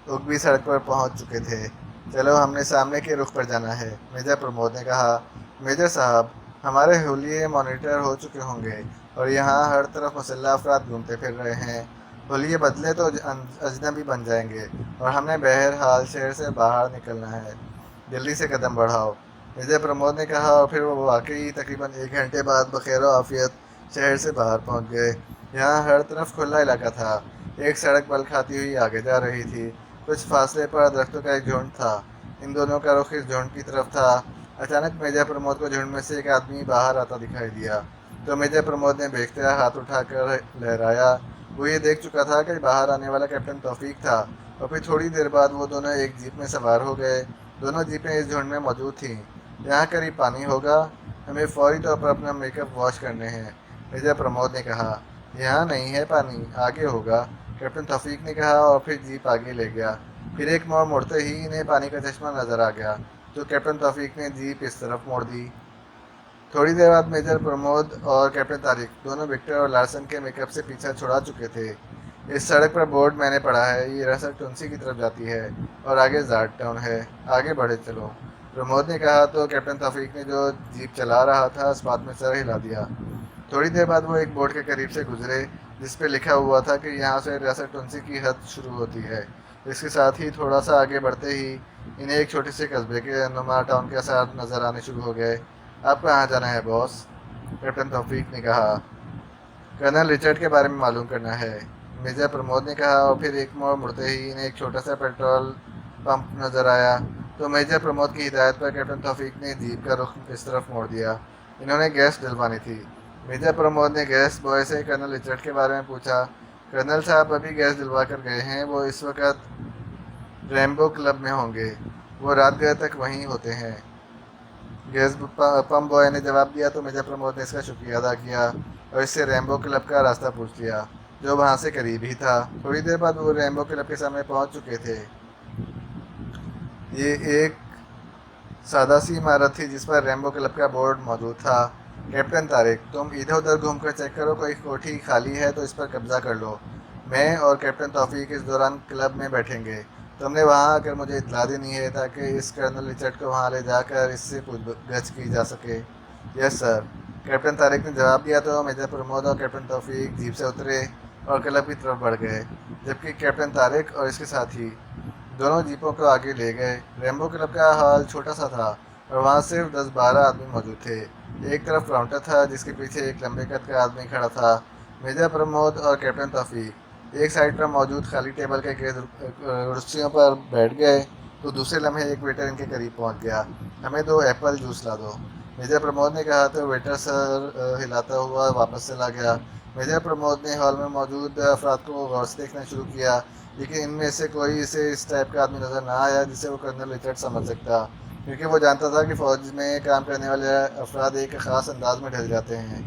اگبی سڑک پر پہنچ چکے تھے۔ چلو ہم نے سامنے کے رخ پر جانا ہے، میجر پرمود نے کہا۔ میجر صاحب، ہمارے حلیے مانیٹر ہو چکے ہوں گے اور یہاں ہر طرف مسلح افراد گھومتے پھر رہے ہیں۔ حلیے بدلے تو اجنبی بن جائیں گے اور ہم نے بہرحال شہر سے باہر نکلنا ہے۔ جلدی سے قدم بڑھاؤ، میجر پرمود نے کہا اور پھر وہ واقعی تقریباً 1 گھنٹے بعد بخیر و عافیت شہر سے باہر پہنچ گئے۔ یہاں ہر طرف کھلا علاقہ تھا۔ ایک سڑک بل کھاتی ہوئی آگے جا رہی تھی۔ کچھ فاصلے پر درختوں کا ایک جھنڈ تھا۔ ان دونوں کا رخ اس جھنڈ کی طرف تھا۔ اچانک میجر پرمود کو جھنڈ میں سے ایک آدمی باہر آتا دکھائی دیا تو میجر پرمود نے بے اختیار ہاتھ اٹھا کر لہرایا۔ وہ یہ دیکھ چکا تھا کہ باہر آنے والا کیپٹن توفیق تھا اور پھر تھوڑی دیر بعد وہ دونوں ایک جیپ میں سوار ہو گئے۔ دونوں جیپیں اس جھنڈ میں موجود تھیں۔ یہاں قریب پانی ہوگا، ہمیں فوری طور پر اپنا میک اپ واش کرنے ہیں، میجر پرمود نے کہا۔ یہاں نہیں ہے پانی، آگے ہوگا، کیپٹن توفیق نے کہا اور پھر جیپ آگے لے گیا۔ پھر ایک موڑ مڑتے ہی انہیں پانی کا چشمہ نظر آ گیا تو کیپٹن توفیق نے جیپ اس طرف موڑ دی۔ تھوڑی دیر بعد میجر پرمود اور کیپٹن طارق دونوں وکٹر اور لارسن کے میک اپ سے پیچھا چھڑا چکے تھے۔ اس سڑک پر بورڈ میں نے پڑھا ہے، یہ رسل ٹونسی کی طرف جاتی ہے اور آگے زارٹ ٹاؤن ہے، آگے بڑھے چلو، پرمود نے کہا تو کیپٹن توفیق نے جو جیپ چلا رہا تھا اس بات میں سر ہلا دیا۔ تھوڑی دیر بعد وہ ایک بورڈ کے قریب سے گزرے جس پہ لکھا ہوا تھا کہ یہاں سے ریاست ٹونسی کی حد شروع ہوتی ہے۔ اس کے ساتھ ہی تھوڑا سا آگے بڑھتے ہی انہیں ایک چھوٹے سے قصبے کے نما ٹاؤن کے اثار نظر آنے شروع ہو گئے۔ آپ کہاں جانا ہے باس؟ کیپٹن توفیق نے کہا۔ کرنل رچرڈ کے بارے میں معلوم کرنا ہے، میجر پرمود نے کہا اور پھر ایک موڑ مڑتے ہی انہیں ایک چھوٹا سا پیٹرول پمپ نظر آیا تو میجر پرمود کی ہدایت پر کیپٹن توفیق نے جیپ کا رخ اس طرف موڑ دیا۔ انہوں نے گیس ڈلوانی تھی۔ میجر پرمود نے گیس بوائے سے کرنل رچرڈ کے بارے میں پوچھا۔ کرنل صاحب ابھی گیس ڈلوا کر گئے ہیں، وہ اس وقت ریمبو کلب میں ہوں گے، وہ رات گئے تک وہیں ہوتے ہیں، گیس پمپ بوائے نے جواب دیا تو میجر پرمود نے اس کا شکریہ ادا کیا اور اس سے ریمبو کلب کا راستہ پوچھ لیا جو وہاں سے قریب ہی تھا۔ تھوڑی دیر بعد وہ ریمبو کلب کے سامنے پہنچ چکے تھے۔ یہ ایک سادہ سی عمارت تھی جس پر ریمبو کلب کا بورڈ موجود تھا۔ کیپٹن طارق، تم ادھر ادھر گھوم کر چیک کرو، کوئی کوٹھی خالی ہے تو اس پر قبضہ کر لو۔ میں اور کیپٹن توفیق اس دوران کلب میں بیٹھیں گے، تم نے وہاں آ کر مجھے اطلاع دینی ہے تاکہ اس کرنل رچرڈ کو وہاں لے جا کر اس سے پوچھ گچھ کی جا سکے۔ یس سر، کیپٹن طارق نے جواب دیا تو میجر پرمود اور کیپٹن توفیق جیپ سے اترے اور کلب کی طرف بڑھ گئے، جبکہ کیپٹن طارق اور اس کے ساتھی دونوں جیپوں کو آگے لے گئے۔ ریمبو کلب کا ہال چھوٹا سا تھا اور وہاں صرف 10-12 آدمی موجود تھے۔ ایک طرف کاؤنٹر تھا جس کے پیچھے ایک لمبے قد کا آدمی کھڑا تھا۔ میجر پرمود اور کیپٹن توفیق ایک سائڈ پر موجود خالی ٹیبل کے گرد کرسیوں پر بیٹھ گئے تو دوسرے لمحے ایک ویٹر ان کے قریب پہنچ گیا۔ ہمیں 2 ایپل جوس لا دو، میجر پرمود نے کہا تو ویٹر سر ہلاتا ہوا واپس چلا گیا۔ میجر پرمود نے ہال میں موجود افراد کو غور سے دیکھنا شروع کیا لیکن ان میں سے کوئی اسے اس ٹائپ کا آدمی نظر نہ آیا جسے وہ کرنل رچرڈ سمجھ سکتا، کیونکہ وہ جانتا تھا کہ فوج میں کام کرنے والے افراد ایک خاص انداز میں ڈھل جاتے ہیں۔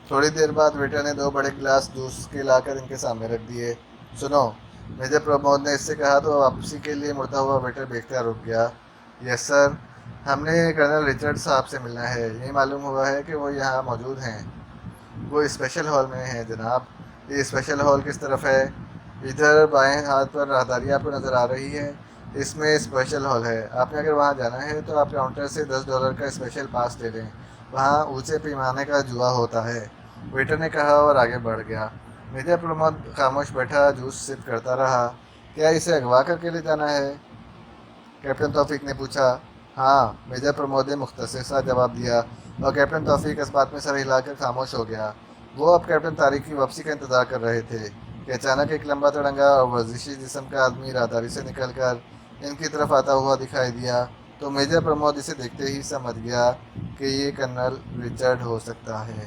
تھوڑی دیر بعد ویٹر نے 2 بڑے گلاس جوس کے لا کر ان کے سامنے رکھ دیے۔ سنو، میجر پرمود نے اس سے کہا تو واپسی کے لیے مڑتا ہوا ویٹر بے اختیار رک گیا۔ یس سر، ہم نے کرنل رچرڈ صاحب سے ملنا ہے، یہ معلوم ہوا ہے کہ وہ یہاں موجود ہیں۔ وہ اسپیشل ہال میں ہیں جناب۔ یہ اسپیشل ہال کس طرف ہے؟ ادھر بائیں ہاتھ پر راہداری آپ کو نظر آ رہی ہے، اس میں اسپیشل ہال ہے۔ آپ نے اگر وہاں جانا ہے تو آپ کاؤنٹر سے $10 کا اسپیشل پاس لے لیں، وہاں اونچے پیمانے کا جوا ہوتا ہے، ویٹر نے کہا اور آگے بڑھ گیا۔ میجر پرمود خاموش بیٹھا جوس سپ کرتا رہا۔ کیا اسے اغوا کر کے لے جانا ہے؟ کیپٹن توفیق نے پوچھا۔ ہاں، میجر پرمود نے مختصر سا جواب دیا اور کیپٹن توفیق اس بات میں سر ہلا کر خاموش ہو گیا۔ وہ اب کیپٹن طارق کی واپسی کا انتظار کر رہے تھے کہ اچانک ایک لمبا تڑنگا اور ورزشی جسم کا آدمی راہداری سے نکل کر ان کی طرف آتا ہوا دکھائی دیا تو میجر پرمود اسے دیکھتے ہی سمجھ گیا کہ یہ کرنل رچرڈ ہو سکتا ہے۔